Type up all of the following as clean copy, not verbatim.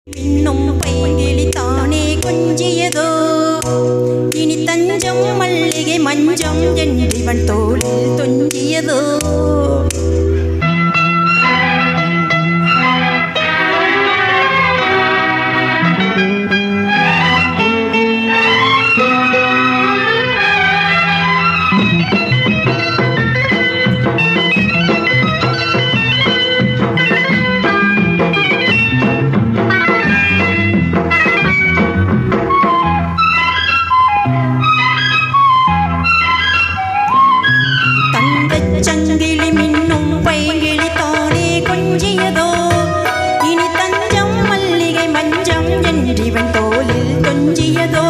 இன்னும் பைங்கிளி தானே கொஞ்சியதோ இனி தஞ்சம் மல்லிகை மஞ்சம் என்றிவன் தோளில் தொஞ்சியதோ சங்கிலி மின்னும் பைங்கிளி தானே கொஞ்சியதோ இனி தஞ்சம் மல்லிகை மஞ்சம் என்றிவன் தோளில் கொஞ்சியதோ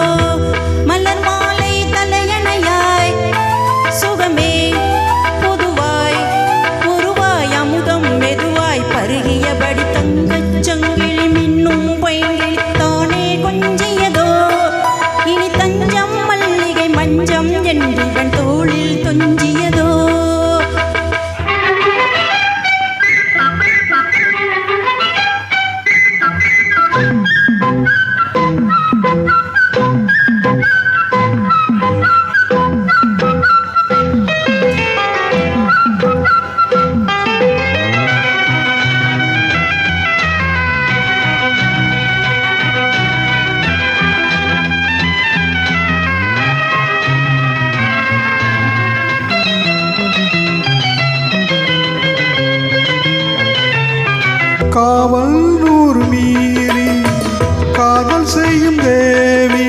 மலர் மாலை தலையணையாய் சுகமே பொதுவாய் உருவாய் அமுதம் மெதுவாய் பருகியபடி தங்கச் சங்கிலி மின்னும் பைங்கிளி தானே கொஞ்சியதோ இனி தஞ்சம் மல்லிகை மஞ்சம் என்றிவன் தோளில் கொஞ்சியதோ காவல் நூறு மீறி காதல் செய்யும் தேவி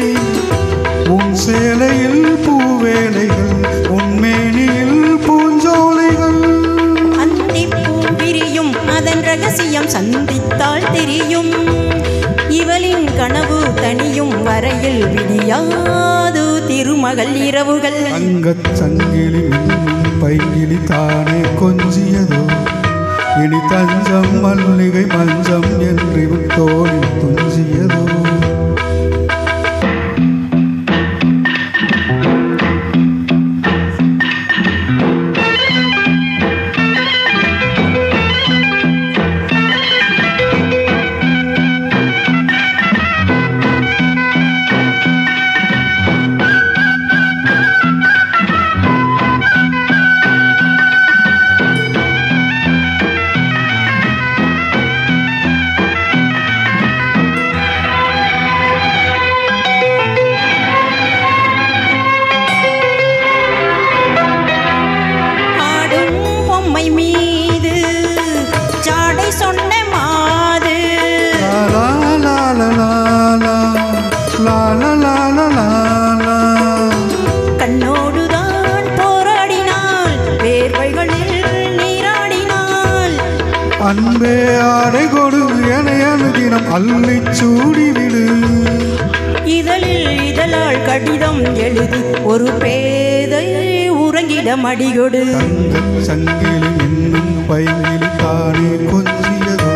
உன் சேலையில் பூவேலைகள் உன்மேனியில் பூஞ்சோலைகள் அந்தி பூவிரியும் அதன் ரகசியம் சந்தித்தால் தெரியும் இவளின் கனவு தனியும் வரையில் விடியாது திருமகள் இரவுகள் தங்கச் சங்கிலி மின்னும் பைங்கிளி தானே கொஞ்சியதோ இனி தஞ்சம் மல்லிகை மஞ்சம் என்று தோளில் துஞ்சியதோ மீது சாடை சொன்ன மாது கண்ணோடுதான் போராடினாள் வேர்வைகளில் நீராடினாள் அன்பே ஆடை கொடு என தினம் அள்ளி சூடிவிடு இதழால் கடிதம் எழுதி ஒரு பேதை உறங்கிட மடிகொடு சங்கிலி மின்னும் பைங்கிளி தானே கொஞ்சியதோ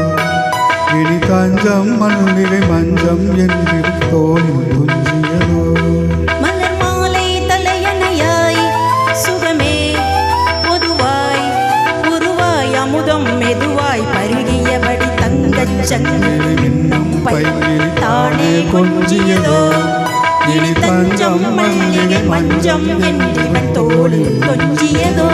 இனி தஞ்சம் மல்லிகை மஞ்சம் என்று தோளில் துஞ்சியதோ மலர் மாலை தலையணையாய் சுகமே பொதுவாய் உருவாய் அமுதம் மெதுவாய் பருகியபடி தங்கச் சங்கிலி மின்னும் பைங்கிளி தானே கொஞ்சியதோ இனி தஞ்சம் மல்லிகை மஞ்சம் என்றிவன் தோளில் கொஞ்சியதோ